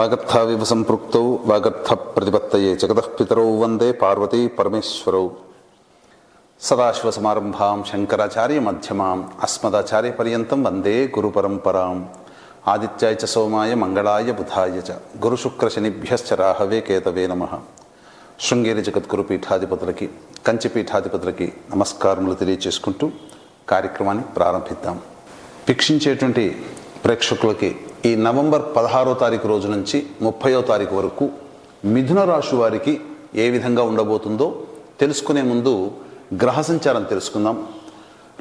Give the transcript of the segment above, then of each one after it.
వాగర్థావివ సంపృక్తౌ వాగర్థ ప్రతిపత్తయే జగతః పితరౌ వందే పార్వతీ పరమేశ్వరౌ. సదాశివసమారంభాం శంకరాచార్య మధ్యమాం అస్మదాచార్య పర్యంతం వందే గురు పరంపరాం. ఆదిత్యాయ చ సోమాయ మంగళాయ బుధాయ చ గురుశుక్రశనిభ్యశ్చ రాహవే కేతవే నమః. శృంగేరి జగద్గురు పీఠాధిపతులకి, కంచి పీఠాధిపతులకి నమస్కారములు తెలియచేసుకుంటూ కార్యక్రమాన్ని ప్రారంభిద్దాం. వీక్షించేటువంటి ప్రేక్షకులకి ఈ నవంబర్ 16వ తారీఖు రోజు నుంచి 30వ తారీఖు వరకు మిథున రాశి వారికి ఏ విధంగా ఉండబోతుందో తెలుసుకునే ముందు గ్రహ సంచారం తెలుసుకుందాం.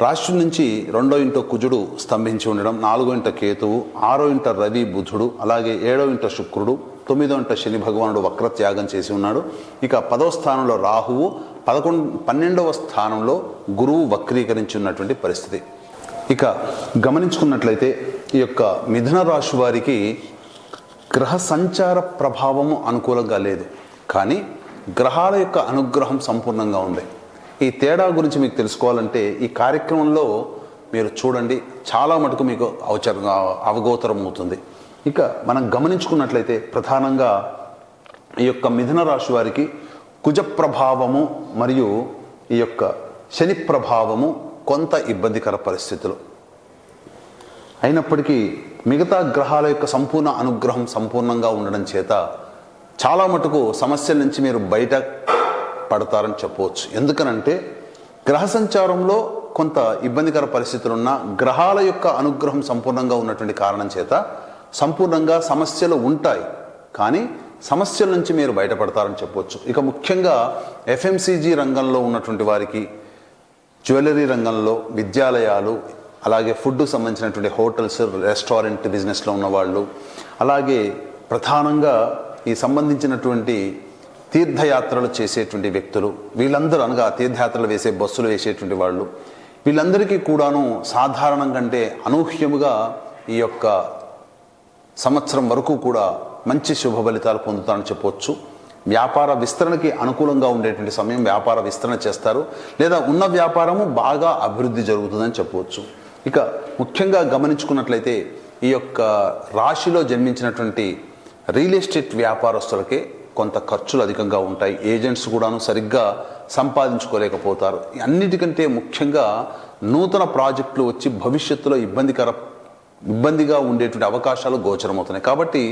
రాశి నుంచి 2వ ఇంట కుజుడు స్తంభించి ఉండడం, 4వ ఇంట కేతువు, 6వ ఇంట రవి బుధుడు, అలాగే 7వ ఇంట శుక్రుడు, 9వ ఇంట శని భగవానుడు వక్రత్యాగం చేసి ఉన్నాడు. ఇక 10వ స్థానంలో రాహువు, 12వ స్థానంలో గురువు వక్రీకరించి ఉన్నటువంటి పరిస్థితి. ఇక గమనించుకున్నట్లయితే ఈ యొక్క మిథున రాశి వారికి గ్రహ సంచార ప్రభావము అనుకూలంగా లేదు, కానీ గ్రహాల యొక్క అనుగ్రహం సంపూర్ణంగా ఉంది. ఈ తేడా గురించి మీకు తెలుసుకోవాలంటే ఈ కార్యక్రమంలో మీరు చూడండి, చాలా మటుకు మీకు అవగోచరం అవుతుంది. ఇక మనం గమనించుకున్నట్లయితే ప్రధానంగా ఈ యొక్క మిథున రాశి వారికి కుజ ప్రభావము మరియు ఈ యొక్క శని ప్రభావము కొంత ఇబ్బందికర పరిస్థితులు అయినప్పటికీ మిగతా గ్రహాల యొక్క సంపూర్ణ అనుగ్రహం సంపూర్ణంగా ఉండడం చేత చాలా మటుకు సమస్యల నుంచి మీరు బయట పడతారని చెప్పవచ్చు. ఎందుకనంటే గ్రహ సంచారంలో కొంత ఇబ్బందికర పరిస్థితులున్న గ్రహాల యొక్క అనుగ్రహం సంపూర్ణంగా ఉన్నటువంటి కారణం చేత సంపూర్ణంగా సమస్యలు ఉంటాయి, కానీ సమస్యల నుంచి మీరు బయటపడతారని చెప్పవచ్చు. ఇక ముఖ్యంగా ఎఫ్ఎంసీజీ రంగంలో ఉన్నటువంటి వారికి, జ్యువెలరీ రంగంలో, విద్యాలయాలు, అలాగే ఫుడ్కు సంబంధించినటువంటి హోటల్స్, రెస్టారెంట్ బిజినెస్లో ఉన్నవాళ్ళు, అలాగే ప్రధానంగా ఈ సంబంధించినటువంటి తీర్థయాత్రలు చేసేటువంటి వ్యక్తులు, వీళ్ళందరూ అనగా తీర్థయాత్రలు వేసే బస్సులు వేసేటువంటి వాళ్ళు, వీళ్ళందరికీ కూడాను సాధారణం కంటే అనూహ్యముగా ఈ యొక్క సంవత్సరం వరకు కూడా మంచి శుభ ఫలితాలు పొందుతారని చెప్పవచ్చు. వ్యాపార విస్తరణకి అనుకూలంగా ఉండేటువంటి సమయం, వ్యాపార విస్తరణ చేస్తారు, లేదా ఉన్న వ్యాపారము బాగా అభివృద్ధి జరుగుతుందని చెప్పవచ్చు. ఇక ముఖ్యంగా గమనించుకున్నట్లయితే ఈ యొక్క రాశిలో జన్మించినటువంటి రియల్ ఎస్టేట్ వ్యాపారస్తులకే కొంత ఖర్చులు అధికంగా ఉంటాయి. ఏజెంట్స్ కూడాను సరిగ్గా సంపాదించుకోలేకపోతారు. అన్నిటికంటే ముఖ్యంగా నూతన ప్రాజెక్టులు వచ్చి భవిష్యత్తులో ఇబ్బందిగా ఉండేటువంటి అవకాశాలు గోచరమవుతున్నాయి. కాబట్టి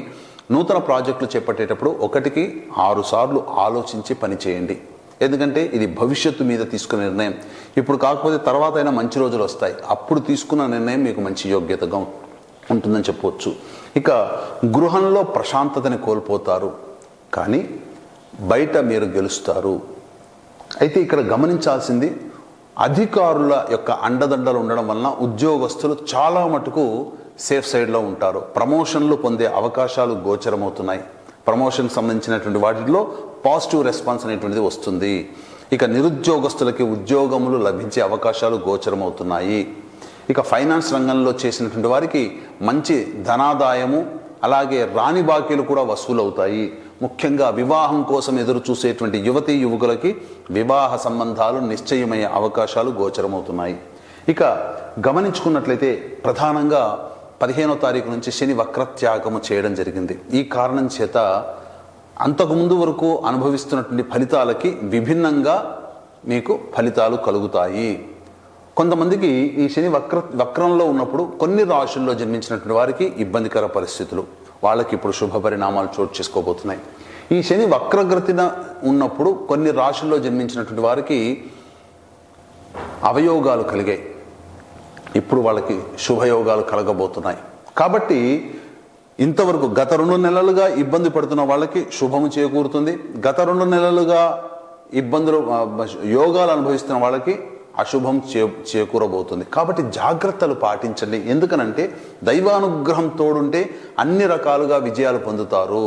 నూతన ప్రాజెక్టులు చేపట్టేటప్పుడు 1కి 6 సార్లు ఆలోచించి పనిచేయండి. ఎందుకంటే ఇది భవిష్యత్తు మీద తీసుకునే నిర్ణయం. ఇప్పుడు కాకపోతే తర్వాత అయినా మంచి రోజులు వస్తాయి, అప్పుడు తీసుకున్న నిర్ణయం మీకు మంచి యోగ్యతగా ఉంటుందని చెప్పవచ్చు. ఇక గృహంలో ప్రశాంతతని కోల్పోతారు, కానీ బయట మీరు గెలుస్తారు. అయితే ఇక్కడ గమనించాల్సింది, అధికారుల యొక్క అండదండలు ఉండడం వలన ఉద్యోగస్తులు చాలా మటుకు సేఫ్ సైడ్లో ఉంటారు. ప్రమోషన్లు పొందే అవకాశాలు గోచరమవుతున్నాయి. ప్రమోషన్ సంబంధించినటువంటి వాటిలో పాజిటివ్ రెస్పాన్స్ అనేటువంటిది వస్తుంది. ఇక నిరుద్యోగస్తులకి ఉద్యోగములు లభించే అవకాశాలు గోచరమవుతున్నాయి. ఇక ఫైనాన్స్ రంగంలో చేసినటువంటి వారికి మంచి ధనాదాయము, అలాగే రాని బాకీలు కూడా వసూలవుతాయి. ముఖ్యంగా వివాహం కోసం ఎదురు చూసేటువంటి యువతీ యువకులకి వివాహ సంబంధాలు నిశ్చయమయ్యే అవకాశాలు గోచరమవుతున్నాయి. ఇక గమనించుకున్నట్లయితే ప్రధానంగా 15వ తారీఖు నుంచి శని వక్రత్యాగము చేయడం జరిగింది. ఈ కారణం చేత అంతకుముందు వరకు అనుభవిస్తున్నటువంటి ఫలితాలకి విభిన్నంగా మీకు ఫలితాలు కలుగుతాయి. కొంతమందికి ఈ శని వక్రంలో ఉన్నప్పుడు కొన్ని రాశుల్లో జన్మించినటువంటి వారికి ఇబ్బందికర పరిస్థితులు, వాళ్ళకి ఇప్పుడు శుభ పరిణామాలు చోటు చేసుకోబోతున్నాయి. ఈ శని వక్రగతిన ఉన్నప్పుడు కొన్ని రాశుల్లో జన్మించినటువంటి వారికి అవయోగాలు కలిగాయి, ఇప్పుడు వాళ్ళకి శుభయోగాలు కలగబోతున్నాయి. కాబట్టి ఇంతవరకు గత 2 నెలలుగా ఇబ్బంది పడుతున్న వాళ్ళకి శుభము చేకూరుతుంది. గత 2 నెలలుగా యోగాలు అనుభవిస్తున్న వాళ్ళకి అశుభం చేకూరబోతుంది. కాబట్టి జాగ్రత్తలు పాటించండి. ఎందుకనంటే దైవానుగ్రహం తోడుంటే అన్ని రకాలుగా విజయాలు పొందుతారు,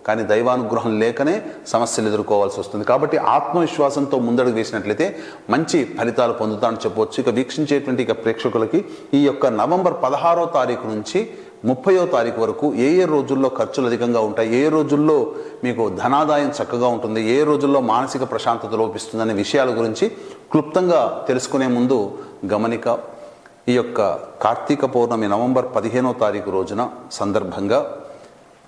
కానీ దైవానుగ్రహం లేకనే సమస్యలు ఎదుర్కోవాల్సి వస్తుంది. కాబట్టి ఆత్మవిశ్వాసంతో ముందడుగు వేసినట్లయితే మంచి ఫలితాలు పొందుతారని చెప్పవచ్చు. ఇక వీక్షించేటువంటి ప్రేక్షకులకి ఈ యొక్క నవంబర్ 16వ తారీఖు నుంచి 30వ తారీఖు వరకు ఏ రోజుల్లో ఖర్చులు అధికంగా ఉంటాయి, ఏ రోజుల్లో మీకు ధనాదాయం చక్కగా ఉంటుంది, ఏ రోజుల్లో మానసిక ప్రశాంతత లోపిస్తుందనే విషయాల గురించి క్లుప్తంగా తెలుసుకునే ముందు గమనిక. ఈ యొక్క కార్తీక పౌర్ణమి నవంబర్ 15వ తారీఖు రోజున సందర్భంగా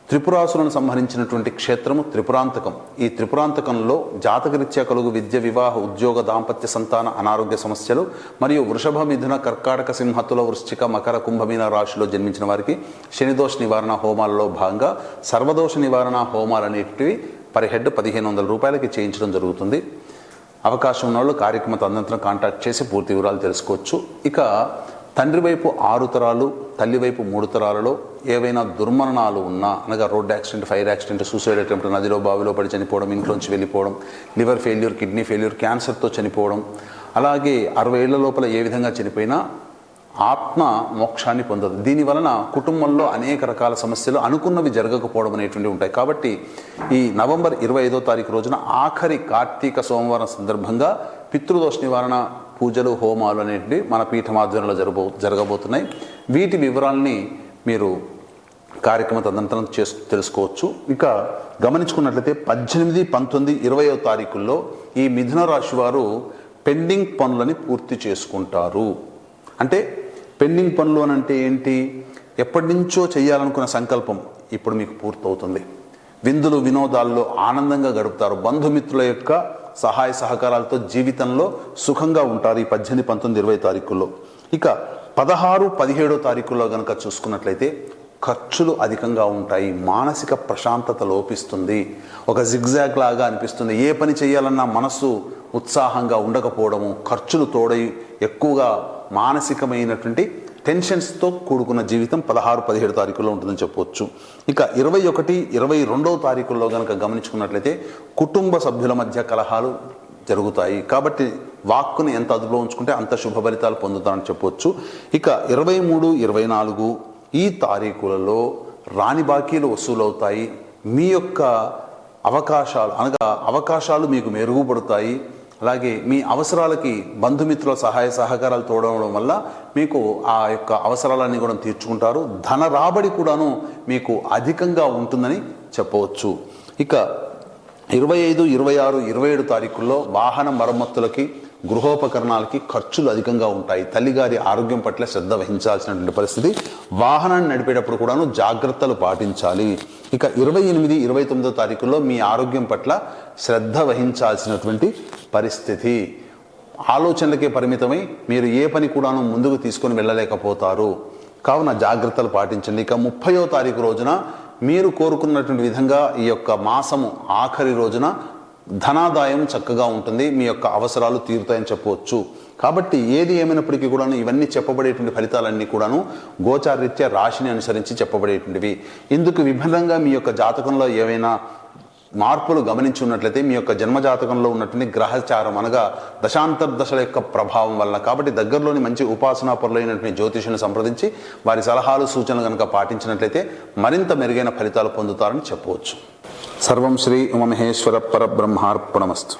త్రిపురాసులను సంహరించినటువంటి క్షేత్రము త్రిపురాంతకం. ఈ త్రిపురాంతకంలో జాతకరీత్యా కలుగు విద్య, వివాహ, ఉద్యోగ, దాంపత్య, సంతాన, అనారోగ్య సమస్యలు మరియు వృషభ, మిథున, కర్కాటక, సింహతుల, వృశ్చిక, మకర, కుంభమీన రాశిలో జన్మించిన వారికి శనిదోష నివారణ హోమాలలో భాగంగా సర్వదోష నివారణ హోమాలు అనేటివి పర్ హెడ్ 1500 రూపాయలకి చేయించడం జరుగుతుంది. అవకాశం ఉన్న వాళ్ళు కార్యక్రమ తదనంతరం కాంటాక్ట్ చేసి పూర్తి వివరాలు తెలుసుకోవచ్చు. ఇక తండ్రి వైపు 6 తరాలు, తల్లి వైపు 3 తరాలలో ఏవైనా దుర్మరణాలు ఉన్నా, అనగా road accident, fire accident, suicide attempt, నదిలో బావిలో పడి చనిపోవడం, ఇంట్లోంచి వెళ్ళిపోవడం, లివర్ ఫెయిల్యూర్, కిడ్నీ ఫెయిల్యూర్, క్యాన్సర్తో చనిపోవడం, అలాగే 60 ఏళ్ల లోపల ఏ విధంగా చనిపోయినా ఆత్మ మోక్షాన్ని పొందదు. దీనివలన కుటుంబంలో అనేక రకాల సమస్యలు అనుకున్నవి జరగకపోవడం అనేటువంటివి ఉంటాయి. కాబట్టి ఈ నవంబర్ 25వ తారీఖు రోజున ఆఖరి కార్తీక సోమవారం సందర్భంగా పితృదోష నివారణ పూజలు, హోమాలు అనేటివి మన పీఠం ఆధ్వర్యంలో జరగబోతున్నాయి. వీటి వివరాలని మీరు కార్యక్రమ తదనంతరం తెలుసుకోవచ్చు. ఇక గమనించుకున్నట్లయితే 18, 19, 20వ తారీఖుల్లో ఈ మిథున రాశి వారు పెండింగ్ పనులని పూర్తి చేసుకుంటారు. అంటే పెండింగ్ పనులు అని అంటే ఏంటి? ఎప్పటి నుంచో చేయాలనుకున్న సంకల్పం ఇప్పుడు మీకు పూర్తవుతుంది. విందులు, వినోదాల్లో ఆనందంగా గడుపుతారు. బంధుమిత్రుల యొక్క సహాయ సహకారాలతో జీవితంలో సుఖంగా ఉంటారు ఈ 18, 19, 20 తారీఖుల్లో. ఇక 16, 17వ తారీఖుల్లో కనుక చూసుకున్నట్లయితే ఖర్చులు అధికంగా ఉంటాయి. మానసిక ప్రశాంతత లోపిస్తుంది. ఒక జిగ్జాగ్ లాగా అనిపిస్తుంది. ఏ పని చేయాలన్నా మనసు ఉత్సాహంగా ఉండకపోవడము, ఖర్చులు తోడై ఎక్కువగా మానసికమైనటువంటి టెన్షన్స్తో కూడుకున్న జీవితం 16, 17 తారీఖుల్లో ఉంటుందని చెప్పవచ్చు. ఇక 21, 22వ తారీఖుల్లో కనుక గమనించుకున్నట్లయితే కుటుంబ సభ్యుల మధ్య కలహాలు జరుగుతాయి. కాబట్టి వాక్కుని ఎంత అదుపులో ఉంచుకుంటే అంత శుభ ఫలితాలు పొందుతారని చెప్పవచ్చు. ఇక 23, 24 ఈ తారీఖులలో రాని బాకీలు వసూలవుతాయి. మీ యొక్క అవకాశాలు మీకు మెరుగుపడతాయి. అలాగే మీ అవసరాలకి బంధుమిత్రుల సహాయ సహకారాలు తోడవడం వల్ల మీకు ఆ యొక్క అవసరాలన్నీ కూడా తీర్చుకుంటారు. ధన రాబడి కూడాను మీకు అధికంగా ఉంటుందని చెప్పవచ్చు. ఇక 25, 26, 27 తారీఖుల్లో వాహన మరమ్మతులకి, గృహోపకరణాలకి ఖర్చులు అధికంగా ఉంటాయి. తల్లిగారి ఆరోగ్యం పట్ల శ్రద్ధ వహించాల్సినటువంటి పరిస్థితి. వాహనాన్ని నడిపేటప్పుడు కూడాను జాగ్రత్తలు పాటించాలి. ఇక 28, 29వ తారీఖుల్లో మీ ఆరోగ్యం పట్ల శ్రద్ధ వహించాల్సినటువంటి పరిస్థితి. ఆలోచనలకే పరిమితమై మీరు ఏ పని కూడాను ముందుకు తీసుకొని వెళ్ళలేకపోతారు. కావున జాగ్రత్తలు పాటించండి. ఇక 30వ తారీఖు రోజున మీరు కోరుకున్నటువంటి విధంగా ఈ యొక్క మాసము ఆఖరి రోజున ధనాదాయం చక్కగా ఉంటుంది. మీ యొక్క అవసరాలు తీరుతాయని చెప్పవచ్చు. కాబట్టి ఏది ఏమైనప్పటికీ కూడాను ఇవన్నీ చెప్పబడేటువంటి ఫలితాలన్నీ కూడాను గోచారరీత్యా రాశిని అనుసరించి చెప్పబడేటువంటివి. ఇందుకు విభిన్నంగా మీ యొక్క జాతకంలో ఏవైనా మార్పులు గమనించి ఉన్నట్లయితే మీ యొక్క జన్మజాతకంలో ఉన్నటువంటి గ్రహచారం, అనగా దశాంతర్దశల యొక్క ప్రభావం వల్ల. కాబట్టి దగ్గరలోని మంచి ఉపాసనా పరులైనటువంటి జ్యోతిషులను సంప్రదించి వారి సలహాలు, సూచనలు కనుక పాటించినట్లయితే మరింత మెరుగైన ఫలితాలు పొందుతారని చెప్పవచ్చు. సర్వం శ్రీ ఉమామహేశ్వర పరబ్రహ్మార్పణమస్తు.